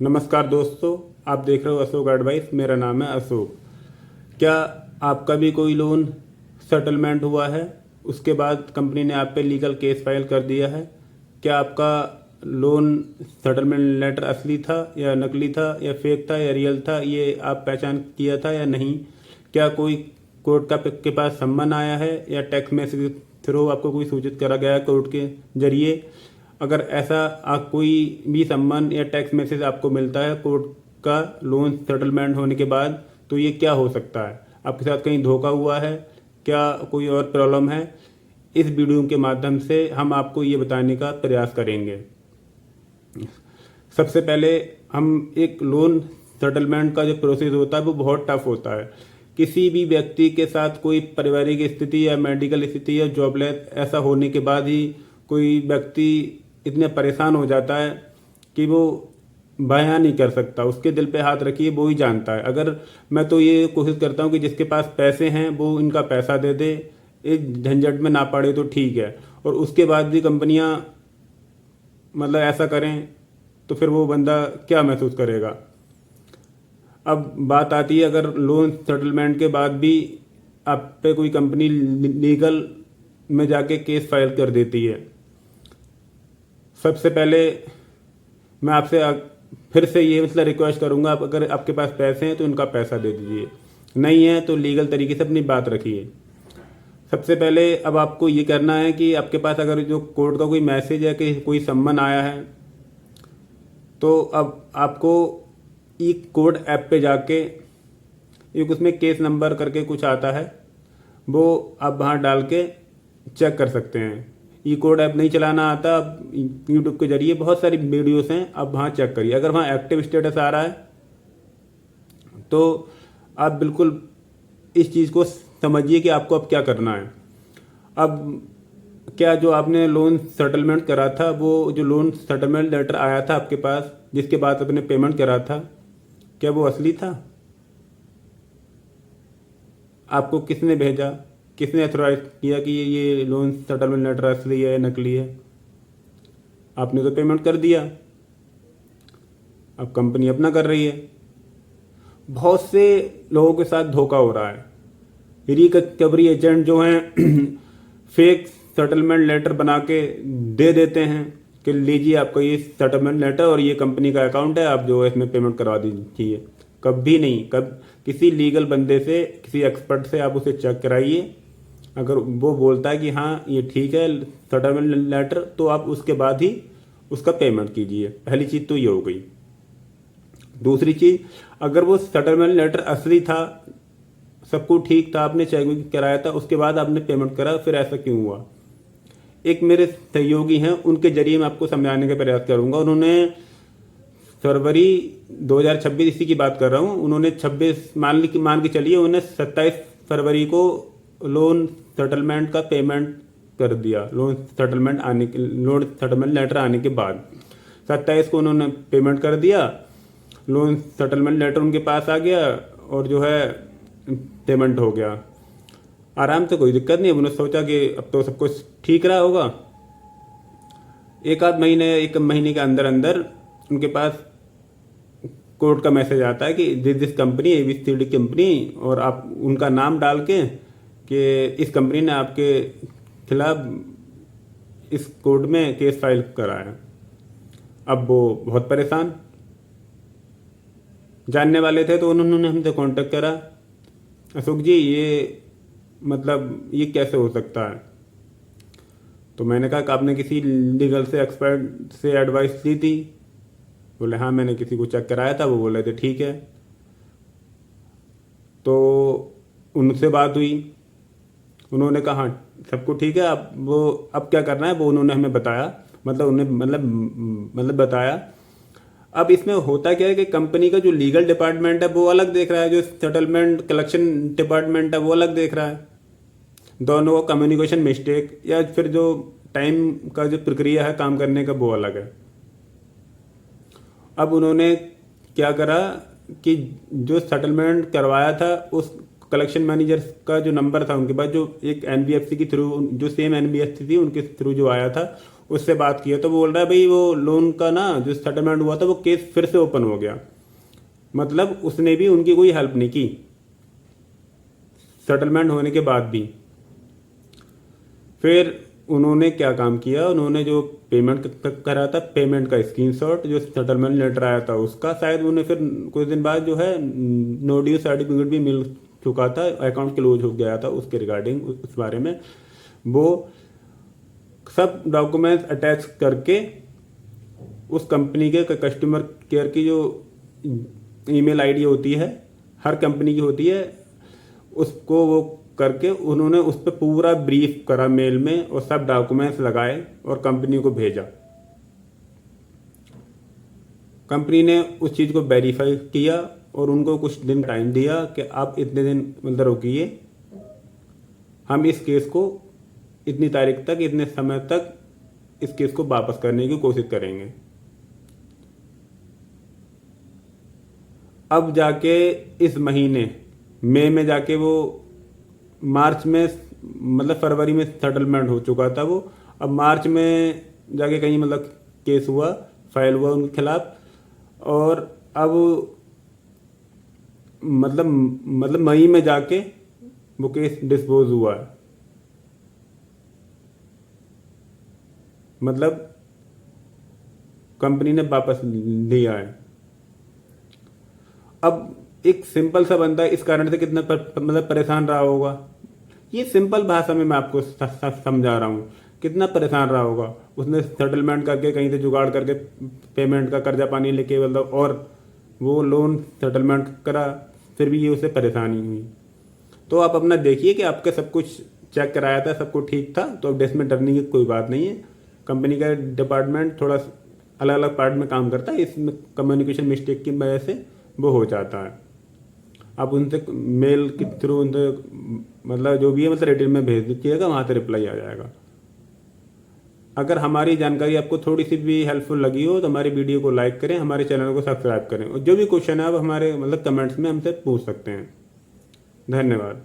नमस्कार दोस्तों, आप देख रहे हो अशोक एडवाइस। मेरा नाम है अशोक। क्या आपका भी कोई लोन सेटलमेंट हुआ है, उसके बाद कंपनी ने आप पे लीगल केस फाइल कर दिया है? क्या आपका लोन सेटलमेंट लेटर असली था या नकली था या फेक था या रियल था, ये आप पहचान किया था या नहीं? क्या कोई कोर्ट का के पास सम्मन आया है या टेक्स्ट मैसेज थ्रू आपको कोई सूचित करा गया है कोर्ट के जरिए? अगर ऐसा कोई भी सम्मन या टेक्स्ट मैसेज आपको मिलता है कोर्ट का लोन सेटलमेंट होने के बाद, तो ये क्या हो सकता है? आपके साथ कहीं धोखा हुआ है? क्या कोई और प्रॉब्लम है? इस वीडियो के माध्यम से हम आपको ये बताने का प्रयास करेंगे। सबसे पहले हम एक लोन सेटलमेंट का जो प्रोसेस होता है वो बहुत टफ होता है। किसी भी व्यक्ति के साथ कोई पारिवारिक स्थिति या मेडिकल स्थिति या जॉबलेस ऐसा होने के बाद ही कोई व्यक्ति इतने परेशान हो जाता है कि वो बयान नहीं कर सकता। उसके दिल पे हाथ रखिए, वो ही जानता है। अगर मैं तो ये कोशिश करता हूँ कि जिसके पास पैसे हैं वो इनका पैसा दे दे, इस झंझट में ना पड़े तो ठीक है। और उसके बाद भी कंपनियां मतलब ऐसा करें तो फिर वो बंदा क्या महसूस करेगा? अब बात आती है, अगर लोन सेटलमेंट के बाद भी आप पे कोई कंपनी लीगल में जाके केस फाइल कर देती है, सबसे पहले मैं आपसे फिर से ये मतलब रिक्वेस्ट करूंगा, आप अगर आपके पास पैसे हैं तो उनका पैसा दे दीजिए, नहीं है तो लीगल तरीके से अपनी बात रखिए। सबसे पहले अब आपको ये करना है कि आपके पास अगर जो कोर्ट का कोई मैसेज है कि कोई सम्मन आया है, तो अब आपको ई कोर्ट ऐप पे जाके एक उसमें केस नंबर करके कुछ आता है, वो आप वहाँ डाल के चेक कर सकते हैं। ई कोड ऐप नहीं चलाना आता, अब यूट्यूब के जरिए बहुत सारी वीडियोस हैं, आप वहाँ चेक करिए। अगर वहाँ एक्टिव स्टेटस आ रहा है तो आप बिल्कुल इस चीज़ को समझिए कि आपको अब क्या करना है। अब क्या जो आपने लोन सेटलमेंट करा था, वो जो लोन सेटलमेंट लेटर आया था आपके पास जिसके बाद आपने पेमेंट करा था, क्या वो असली था? आपको किसने भेजा, किसने अथोराइज किया कि ये लोन सेटलमेंट लेटर असली है नकली है? आपने तो पेमेंट कर दिया, अब कंपनी अपना कर रही है। बहुत से लोगों के साथ धोखा हो रहा है। रिकवरी एजेंट जो हैं फेक सेटलमेंट लेटर बना के दे देते हैं कि लीजिए आपका ये सेटलमेंट लेटर और ये कंपनी का अकाउंट है, आप जो है इसमें पेमेंट करवा दीजिए। कभी नहीं, किसी लीगल बंदे से, किसी एक्सपर्ट से आप उसे चेक कराइए। अगर वो बोलता है कि हाँ ये ठीक है सेटलमेंट लेटर, तो आप उसके बाद ही उसका पेमेंट कीजिए। पहली चीज़ तो ये हो गई। दूसरी चीज़, अगर वो सेटलमेंट लेटर असली था, सब कुछ ठीक था, आपने चेक कराया था, उसके बाद आपने पेमेंट करा, फिर ऐसा क्यों हुआ? एक मेरे सहयोगी हैं, उनके जरिए मैं आपको समझाने का प्रयास करूंगा। उन्होंने फरवरी 2026, इसी की बात कर रहा हूँ, उन्होंने 26 मान के चलिए, उन्होंने 27 फरवरी को लोन सेटलमेंट का पेमेंट कर दिया। लोन सेटलमेंट लेटर आने के बाद 27 को उन्होंने पेमेंट कर दिया। लोन सेटलमेंट लेटर उनके पास आ गया और जो है पेमेंट हो गया आराम से, कोई दिक्कत नहीं। उन्होंने सोचा कि अब तो सब कुछ ठीक रहा होगा। एक महीने के अंदर अंदर उनके पास कोर्ट का मैसेज आता है कि दिस कंपनी एबीसीडी कंपनी, और आप उनका नाम डाल के कि इस कंपनी ने आपके खिलाफ इस कोर्ट में केस फाइल करा है। अब वो बहुत परेशान, जानने वाले थे तो उन्होंने हमसे कांटेक्ट करा, अशोक जी ये मतलब ये कैसे हो सकता है? तो मैंने कहा कि आपने किसी लीगल से एक्सपर्ट से एडवाइस ली थी? बोले हाँ मैंने किसी को चेक कराया था, वो बोले थे ठीक है। तो उनसे बात हुई, उन्होंने कहा हाँ सब कुछ ठीक है, आप वो अब क्या करना है वो उन्होंने हमें बताया, मतलब बताया। अब इसमें होता क्या है कि कंपनी का जो लीगल डिपार्टमेंट है वो अलग देख रहा है, जो सेटलमेंट कलेक्शन डिपार्टमेंट है वो अलग देख रहा है। दोनों का कम्युनिकेशन मिस्टेक या फिर जो टाइम का जो प्रक्रिया है काम करने का वो अलग है। अब उन्होंने क्या करा कि जो सेटलमेंट करवाया था उस कलेक्शन मैनेजर का जो नंबर था उनके पास, जो एक एनबीएफसी के थ्रू, जो सेम एनबीएफसी थी उनके थ्रू जो आया था, उससे बात की है तो वो बोल रहा है भाई वो लोन का ना जो सेटलमेंट हुआ था वो केस फिर से ओपन हो गया। मतलब उसने भी उनकी कोई हेल्प नहीं की सेटलमेंट होने के बाद भी। फिर उन्होंने क्या काम किया, उन्होंने जो पेमेंट करा था, पेमेंट का स्क्रीनशॉट, जो सेटलमेंट लेटर आया था उसका, शायद उन्हें फिर कुछ दिन बाद जो है नो ड्यू सर्टिफिकेट भी मिल चुका था, अकाउंट क्लोज हो गया था उसके रिगार्डिंग, उस बारे में वो सब डॉक्यूमेंट्स अटैच करके उस कंपनी के कस्टमर केयर की जो ईमेल आईडी होती है, हर कंपनी की होती है, उसको वो करके उन्होंने उस पर पूरा ब्रीफ करा मेल में और सब डॉक्यूमेंट्स लगाए और कंपनी को भेजा। कंपनी ने उस चीज़ को वेरीफाई किया और उनको कुछ दिन टाइम दिया कि आप इतने दिन मतलब रोकिए, हम इस केस को इतनी तारीख तक, इतने समय तक इस केस को वापस करने की कोशिश करेंगे। अब जाके इस महीने मई में जाके वो मार्च में मतलब फरवरी में सेटलमेंट हो चुका था वो, अब मार्च में जाके कहीं मतलब केस हुआ, फाइल हुआ उनके खिलाफ, और अब मतलब मई में जाके वो केस डिस्पोज हुआ है। मतलब कंपनी ने वापस दिया है। अब एक सिंपल सा बंदा इस कारण से कितना मतलब परेशान रहा होगा, ये सिंपल भाषा में मैं आपको समझा रहा हूँ, कितना परेशान रहा होगा। उसने सेटलमेंट करके कहीं से जुगाड़ करके पेमेंट का कर्जा पानी लेके मतलब, और वो लोन सेटलमेंट करा, फिर भी ये उसे परेशानी हुई। तो आप अपना देखिए कि आपका सब कुछ चेक कराया था, सब कुछ ठीक था, तो अब इसमें डरने की कोई बात नहीं है। कंपनी का डिपार्टमेंट थोड़ा अलग अलग पार्ट में काम करता है, इसमें कम्युनिकेशन मिस्टेक की वजह से वो हो जाता है। आप उनसे मेल के थ्रू उनसे मतलब जो भी है मतलब रिटर्न में भेज दीजिएगा, वहाँ से रिप्लाई आ जाएगा। अगर हमारी जानकारी आपको थोड़ी सी भी हेल्पफुल लगी हो तो हमारी वीडियो को लाइक करें, हमारे चैनल को सब्सक्राइब करें, और जो भी क्वेश्चन है आप हमारे मतलब कमेंट्स में हमसे पूछ सकते हैं। धन्यवाद।